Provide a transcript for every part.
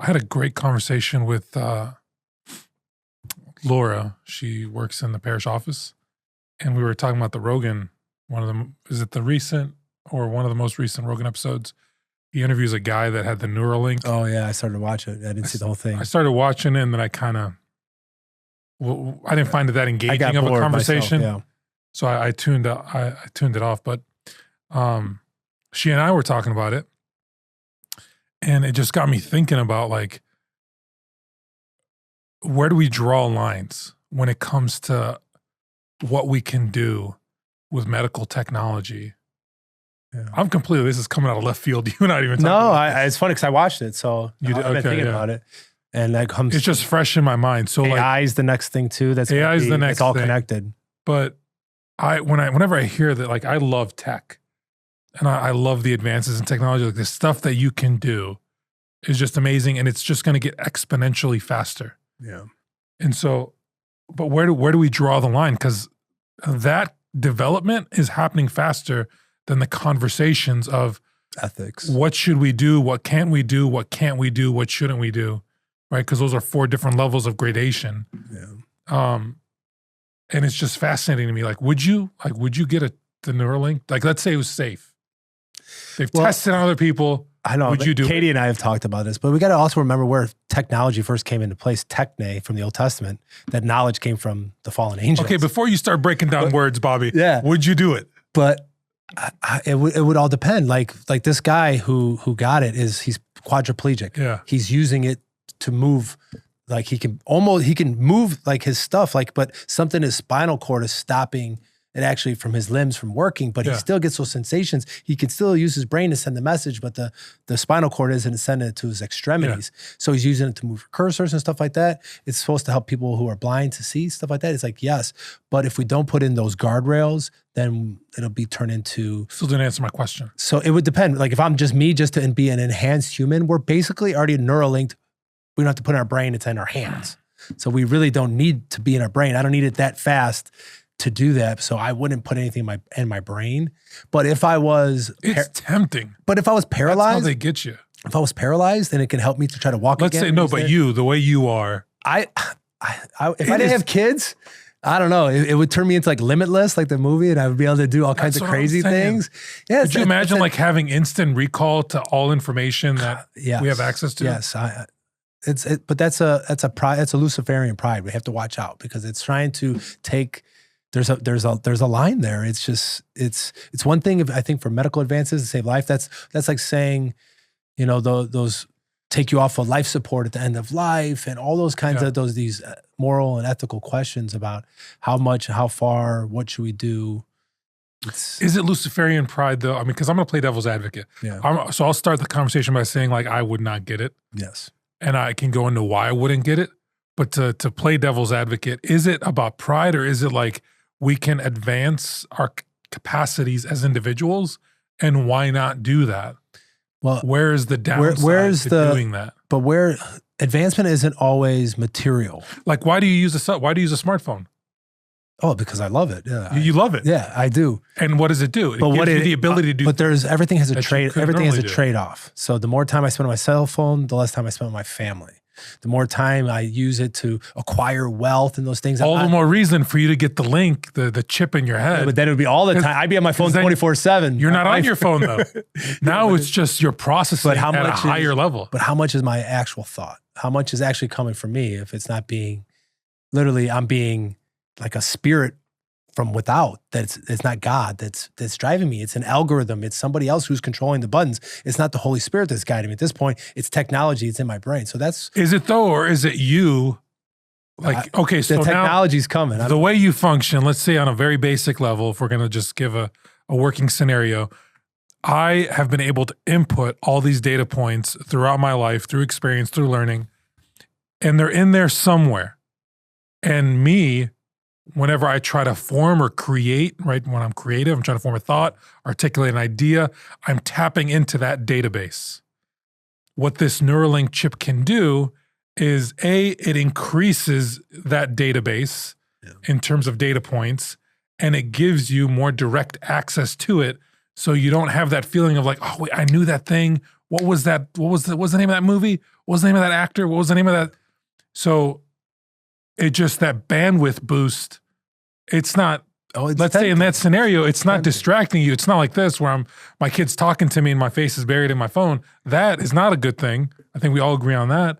I had a great conversation with Laura. She works in the parish office, and we were talking about the Rogan. One of them, is it the recent or one of the most recent Rogan episodes? He interviews a guy that had the Neuralink. Oh yeah, I started to watch it. I didn't see the whole thing. I started watching it, and then I didn't find it that engaging of a conversation. Myself, yeah. So I tuned it off. But she and I were talking about it, and it just got me thinking about, like, where do we draw lines when it comes to what we can do with medical technology? Yeah. This is coming out of left field. You're not even talking about it's funny because I watched it, so I've been thinking about it. And that comes. It's just fresh in my mind. So AI is the next thing too. AI is the next. It's all thing. Connected. But whenever I hear that, like, I love tech, and I love the advances in technology. Like, the stuff that you can do is just amazing, and it's just going to get exponentially faster. Yeah. And so, but where do we draw the line? Because that development is happening faster than the conversations of ethics. What should we do? What can't we do? What can't we do? What shouldn't we do? Right? Because those are 4 different levels of gradation. Yeah. And it's just fascinating to me. Like, would you get the Neuralink? Like, let's say it was safe. They've tested on other people. I know. Would you do Katie it? and I have talked about this, but we got to also remember where technology first came into place. Techne from the Old Testament. That knowledge came from the fallen angels. Okay, before you start breaking down words, Bobby, would you do it? But it would all depend. Like this guy who got it he's quadriplegic. Yeah. He's using it to move, like he can move like his stuff, like, but something in his spinal cord is stopping it actually from his limbs from working, but he still gets those sensations. He can still use his brain to send the message, but the spinal cord isn't sending it to his extremities. Yeah. So he's using it to move cursors and stuff like that. It's supposed to help people who are blind to see stuff like that. It's like, yes, but if we don't put in those guardrails, then it'll be turned into... Still didn't answer my question. So it would depend. Like if I'm just me, just to be an enhanced human, we're basically already Neuralinked. We don't have to put in our brain, it's in our hands. So we really don't need to be in our brain. I don't need it that fast to do that. So I wouldn't put anything in my brain. But if I was... It's tempting. But if I was paralyzed... That's how they get you. If I was paralyzed and it can help me to try to walk Let's again... say, no, but the way you are... If I didn't have kids, I don't know. It would turn me into like Limitless, like the movie, and I would be able to do all kinds of crazy things. Yeah, could you imagine like having instant recall to all information that we have access to? Yes, but that's a Luciferian pride. We have to watch out because it's trying to take... There's a line there. It's just it's one thing I think for medical advances to save life. That's like saying, you know, those take you off of life support at the end of life and all those kinds of these moral and ethical questions about how much, how far, what should we do. Is it Luciferian pride though? I mean, because I'm going to play devil's advocate. Yeah. So I'll start the conversation by saying like I would not get it. Yes. And I can go into why I wouldn't get it. But to play devil's advocate, is it about pride or is it like we can advance our capacities as individuals, and why not do that? Well, where is the downside to doing that? But where advancement isn't always material. Like, why do you use a smartphone? Oh, because I love it. Yeah, you love it. Yeah, I do. And what does it do? It gives you the ability to do. But everything has a trade. Everything has a trade-off. So the more time I spend on my cell phone, the less time I spend with my family. The more time I use it to acquire wealth and those things. All the more reason for you to get the link, the chip in your head. Yeah, but then it would be all the time. I'd be on my phone 24/7. You're not on your phone though. Now it's just you're processing at a higher level. But how much is my actual thought? How much is actually coming from me if it's not being, literally I'm being like a spirit from without, it's not God that's driving me. It's an algorithm. It's somebody else who's controlling the buttons. It's not the Holy Spirit that's guiding me at this point. It's technology. It's in my brain. So is it though, or is it you? Like, okay, so the technology's coming. The way you function, let's say on a very basic level, if we're going to just give a working scenario, I have been able to input all these data points throughout my life, through experience, through learning, and they're in there somewhere. And me, whenever I try to form or create, right, when I'm creative, I'm trying to form a thought, articulate an idea, I'm tapping into that database. What this Neuralink chip can do is it increases that database in terms of data points, and it gives you more direct access to it. So you don't have that feeling of like, oh, wait, I knew that thing, what was that? What was the name of that movie? What was the name of that actor? What was the name of that? So it just, that bandwidth boost, it's not, let's say in that scenario, it's not distracting you. It's not like this where my kid's talking to me and my face is buried in my phone. That is not a good thing. I think we all agree on that.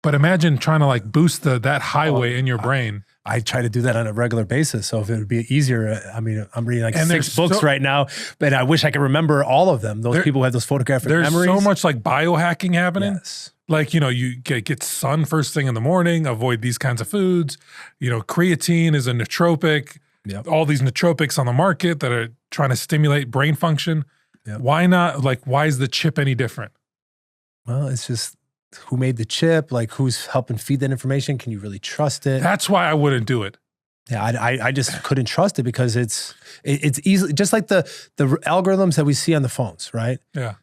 But imagine trying to like boost that highway in your brain. I try to do that on a regular basis. So if it would be easier, I mean, I'm reading like 6 books right now, but I wish I could remember all of them. Those people who have those photographic memories. There's so much like biohacking happening. Yes. Like, you get sun first thing in the morning, avoid these kinds of foods. Creatine is a nootropic. Yep. All these nootropics on the market that are trying to stimulate brain function. Yep. Why not? Like, why is the chip any different? Well, it's just who made the chip, like who's helping feed that information. Can you really trust it? That's why I wouldn't do it. Yeah, I just couldn't trust it because it's easily, just like the algorithms that we see on the phones, right? Yeah.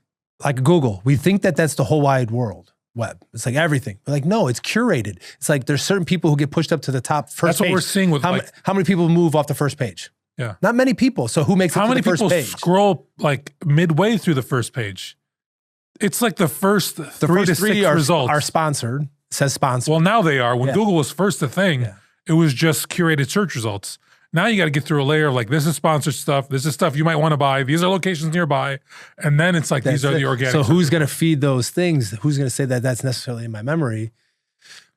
Like Google, we think that that's the whole wide web. It's like everything. But like, no, it's curated. It's like there's certain people who get pushed up to the top first That's page. what we're seeing with how many people move off the first page? Yeah. Not many people. So who makes it to the first page? How many people scroll like midway through the first page? It's like the first 3 to 6 results are sponsored. It says sponsored. Well, now they are. When Google was first a thing, it was just curated search results. Now you got to get through a layer of like, this is sponsored stuff. This is stuff you might want to buy. These are locations nearby. And then it's like, these are the organic. So who's going to feed those things? Who's going to say that that's necessarily in my memory?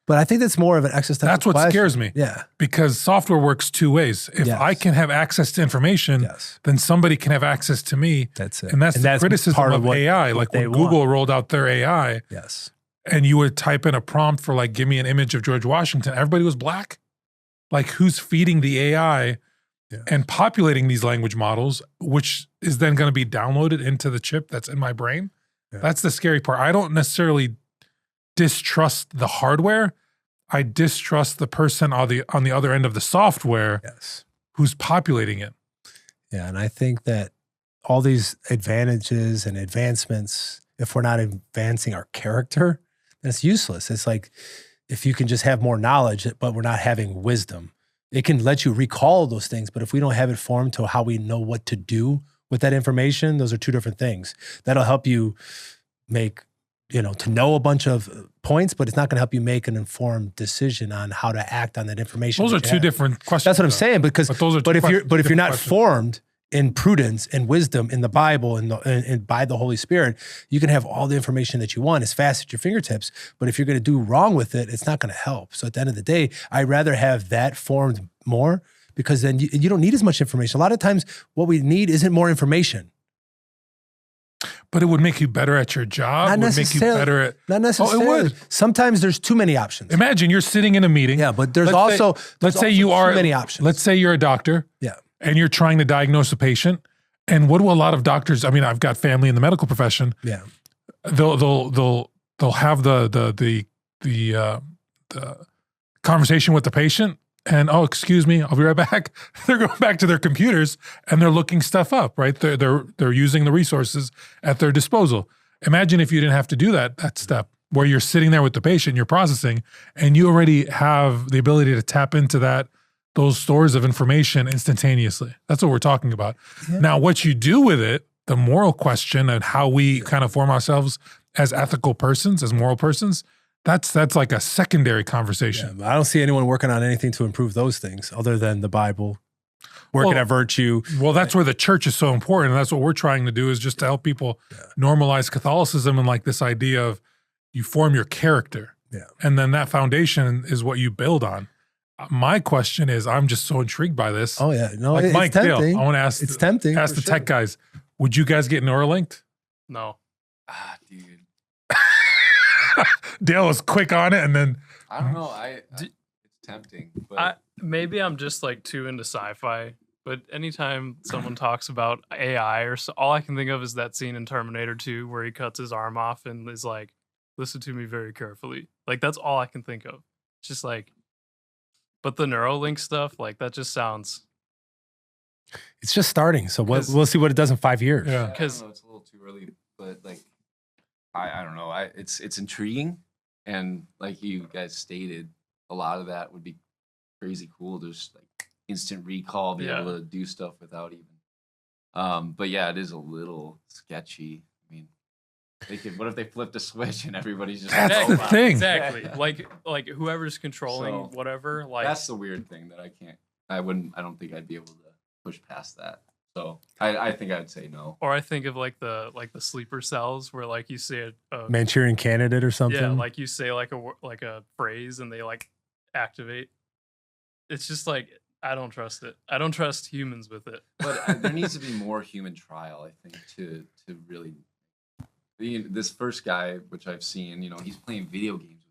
But I think that's more of an existential That's what question. scares me. Yeah. Because software works 2 ways. If I can have access to information, then somebody can have access to me. That's it. And that's the criticism part of AI. Like when Google rolled out their AI. Yes. And you would type in a prompt for like, give me an image of George Washington. Everybody was black. Like who's feeding the AI and populating these language models, which is then going to be downloaded into the chip that's in my brain? Yeah. That's the scary part. I don't necessarily distrust the hardware. I distrust the person on the other end of the software who's populating it. Yeah, and I think that all these advantages and advancements, if we're not advancing our character, then it's useless. It's like if you can just have more knowledge, but we're not having wisdom. It can let you recall those things, but if we don't have it formed to how we know what to do with that information, those are 2 different things. That'll help you make, to know a bunch of points, but it's not going to help you make an informed decision on how to act on that information. Those are 2 different questions. That's what I'm saying. Because, but if you're not formed in prudence and wisdom in the Bible and by the Holy Spirit, you can have all the information that you want as fast at your fingertips. But if you're going to do wrong with it, it's not going to help. So at the end of the day, I'd rather have that formed more, because then you don't need as much information. A lot of times what we need isn't more information. But it would make you better at your job. Not necessarily. Would make you better at. Not necessarily. Oh, it would. Sometimes there's too many options. Imagine you're sitting in a meeting. Yeah, but there's also too many options. Let's say you're a doctor. Yeah. And you're trying to diagnose a patient. And what do a lot of doctors? I mean, I've got family in the medical profession. Yeah. They'll have the conversation with the patient. And excuse me, I'll be right back. They're going back to their computers and they're looking stuff up, right? They're using the resources at their disposal. Imagine if you didn't have to do that step where you're sitting there with the patient, you're processing, and you already have the ability to tap into those stores of information instantaneously. That's what we're talking about. Yeah. Now, what you do with it, the moral question and how we kind of form ourselves as ethical persons, as moral persons, that's like a secondary conversation. Yeah, I don't see anyone working on anything to improve those things other than the Bible, working at virtue. Well, that's where the church is so important. And that's what we're trying to do, is just to help people normalize Catholicism and like this idea of you form your character. Yeah. And then that foundation is what you build on. My question is, I'm just so intrigued by this. Oh yeah. No, like it's Mike tempting. Dale, I want to ask, it's tempting. Ask the tech guys, would you guys get Neuralinked? No. Dude. Dale was quick on it, and then I don't know. It's tempting, but maybe I'm just like too into sci-fi. But anytime someone talks about AI, all I can think of is that scene in Terminator 2 where he cuts his arm off and is like, "Listen to me very carefully." Like that's all I can think of. It's just like, but the Neuralink stuff, like that just sounds. It's just starting, so we'll see what it does in 5 years. Yeah, because it's a little too early, but like. I don't know. It's intriguing, and like you guys stated, a lot of that would be crazy cool. There's like instant recall, be able to do stuff without even. But yeah, it is a little sketchy. I mean, They could. What if they flipped a switch and everybody's just That's like, the robot? thing. Exactly. Like whoever's controlling So, whatever. Like That's the weird thing that I can't. I don't think I'd be able to push past that. So I think I'd say no. or I think of like the sleeper cells where like you say a Manchurian Candidate or something. yeah, like you say like a phrase and they like activate. It's just like I don't trust it. I don't trust humans with it. But there needs to be more human trial, I think, to really. This first guy, which I've seen, he's playing video games